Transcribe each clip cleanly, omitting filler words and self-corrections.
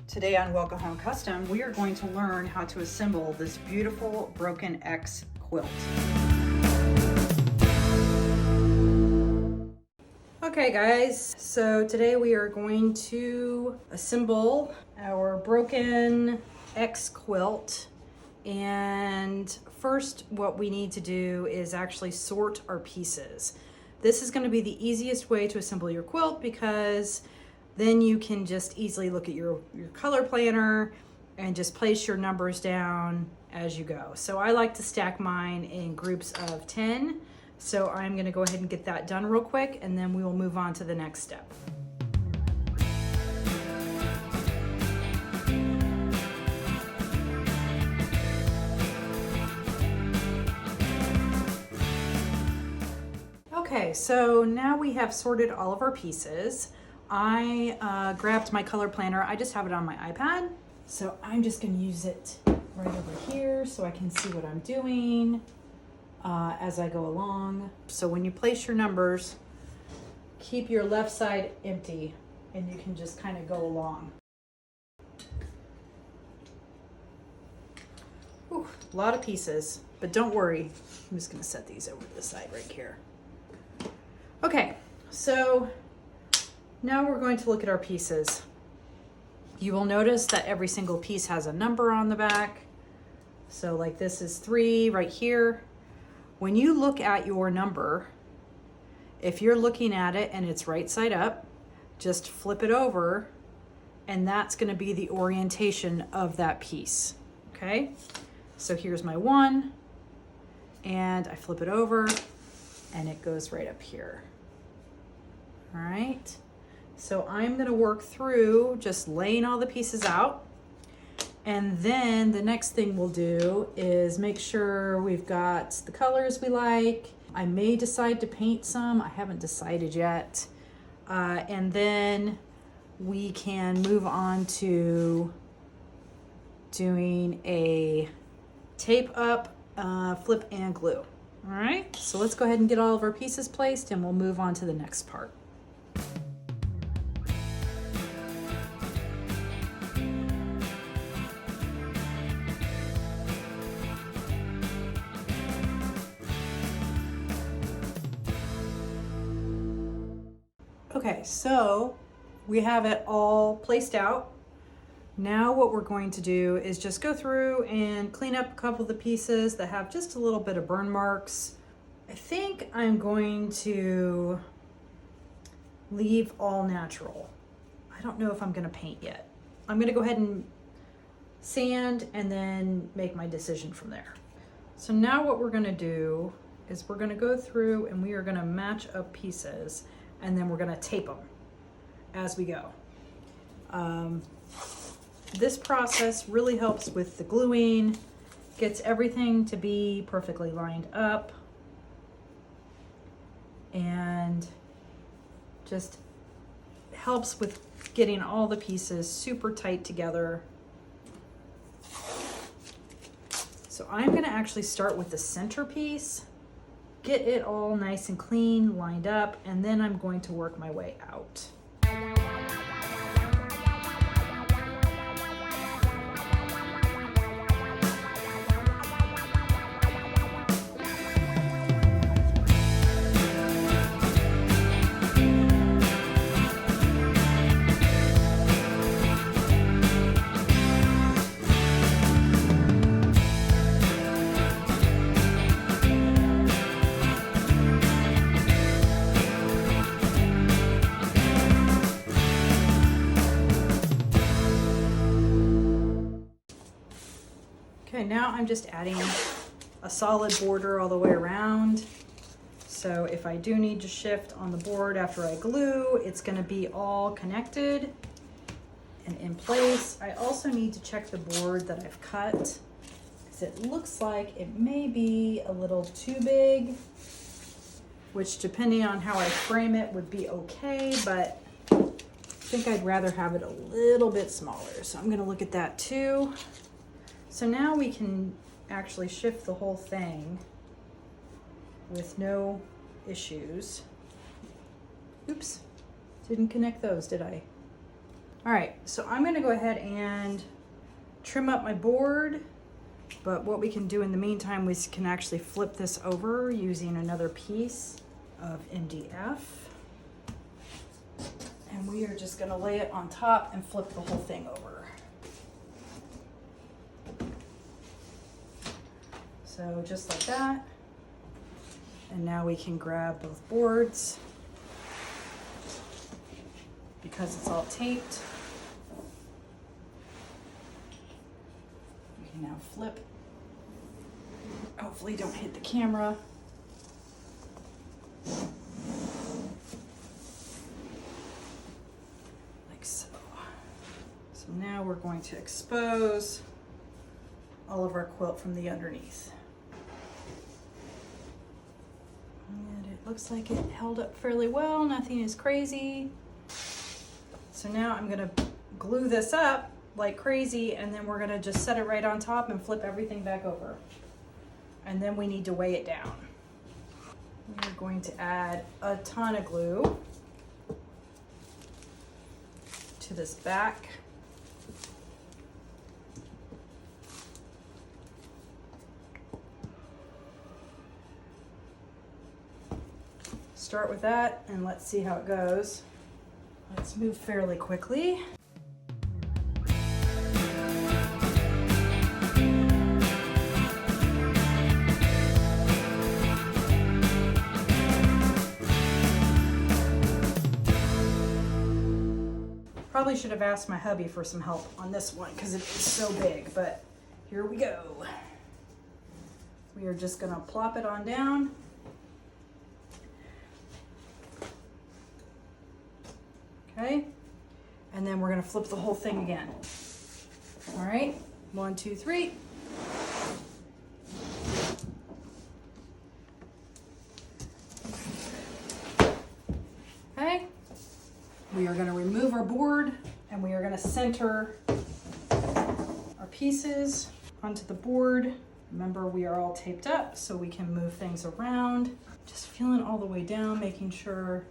Today on Welcome Home Custom, we are going to learn how to assemble this beautiful Broken X quilt. Okay guys, so today we are going to assemble our Broken X quilt. And first what we need to do is actually sort our pieces. This is going to be the easiest way to assemble your quilt because then you can just easily look at your color planner and just place your numbers down as you go. So I like to stack mine in groups of 10. So I'm going to go ahead and get that done real quick, and then we will move on to the next step. Okay, so now we have sorted all of our pieces. I grabbed my color planner. I just have it on my iPad. So I'm just gonna use it right over here so I can see what I'm doing as I go along. So when you place your numbers, keep your left side empty and you can just kind of go along. Ooh, a lot of pieces, but don't worry. I'm just gonna set these over to the side right here. Okay, so now we're going to look at our pieces. You will notice that every single piece has a number on the back. So like this is 3 right here. When you look at your number, if you're looking at it and it's right side up, just flip it over and that's going to be the orientation of that piece. Okay, so here's my 1 and I flip it over and it goes right up here. All right, so I'm going to work through just laying all the pieces out, and then the next thing we'll do is make sure we've got the colors we like. I may decide to paint some, I haven't decided yet, and then we can move on to doing a tape up, flip and glue. All right, so let's go ahead and get all of our pieces placed and we'll move on to the next part. Okay, so we have it all placed out. Now what we're going to do is just go through and clean up a couple of the pieces that have just a little bit of burn marks. I think I'm going to leave all natural. I don't know if I'm going to paint yet. I'm going to go ahead and sand and then make my decision from there. So now what we're going to do is we're going to go through and we are going to match up pieces and then we're going to tape them as we go. This process really helps with the gluing, gets everything to be perfectly lined up, and just helps with getting all the pieces super tight together. So I'm going to actually start with the centerpiece, get it all nice and clean, lined up, and then I'm going to work my way out. Okay, now I'm just adding a solid border all the way around. So if I do need to shift on the board after I glue, it's going to be all connected and in place. I also need to check the board that I've cut because it looks like it may be a little too big, which depending on how I frame it would be okay, but I think I'd rather have it a little bit smaller. So I'm going to look at that too. So now we can actually shift the whole thing with no issues. Oops, didn't connect those, did I? All right, so I'm gonna go ahead and trim up my board, but what we can do in the meantime, we can actually flip this over using another piece of MDF. And we are just gonna lay it on top and flip the whole thing over. So just like that. And now we can grab both boards because it's all taped. We can now flip. Hopefully don't hit the camera. Like so. So now we're going to expose all of our quilt from the underneath. And it looks like it held up fairly well. Nothing is crazy. So now I'm gonna glue this up like crazy, and then we're gonna just set it right on top and flip everything back over. And then we need to weigh it down. We're going to add a ton of glue to this back. Start with that and let's see how it goes. Let's move fairly quickly. Probably should have asked my hubby for some help on this one because it is so big, but here we go. We are just gonna plop it on down. Okay, and then we're gonna flip the whole thing again. All right, 1, 2, 3. Okay, we are gonna remove our board and we are gonna center our pieces onto the board. Remember, we are all taped up so we can move things around. Just feeling all the way down, making sure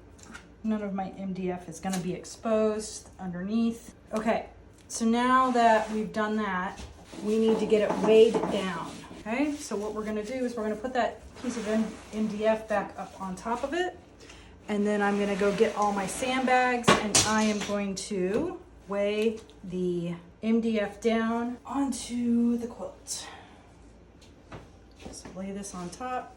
none of my MDF is gonna be exposed underneath. Okay, so now that we've done that, we need to get it weighed down. Okay, so what we're gonna do is we're gonna put that piece of MDF back up on top of it. And then I'm gonna go get all my sandbags and I am going to weigh the MDF down onto the quilt. Just lay this on top.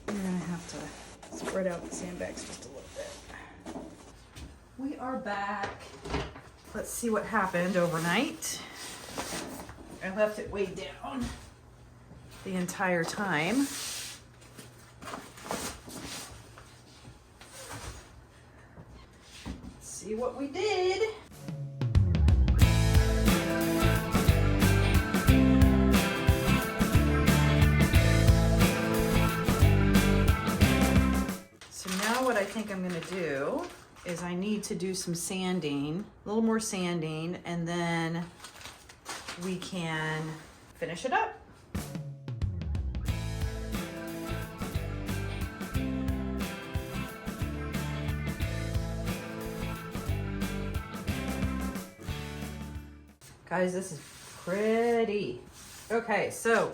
You're gonna have to spread out the sandbags just a little bit. We are back. Let's see what happened overnight. I left it weighed down the entire time. Let's see what we did. So now what I think I'm gonna do is I need to do some sanding, a little more sanding, and then we can finish it up. Guys, this is pretty. Okay, so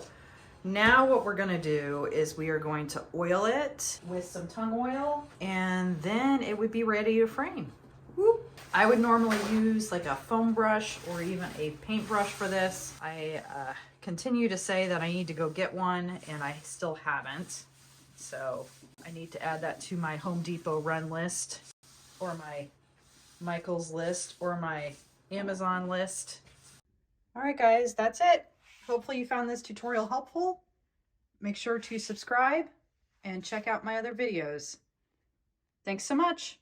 now what we're gonna do is we are going to oil it with some tung oil, and then it would be ready to frame. Whoop. I would normally use like a foam brush or even a paintbrush for this. I continue to say that I need to go get one and I still haven't. So I need to add that to my Home Depot run list or my Michael's list or my Amazon list. All right, guys, that's it. Hopefully you found this tutorial helpful. Make sure to subscribe and check out my other videos. Thanks so much.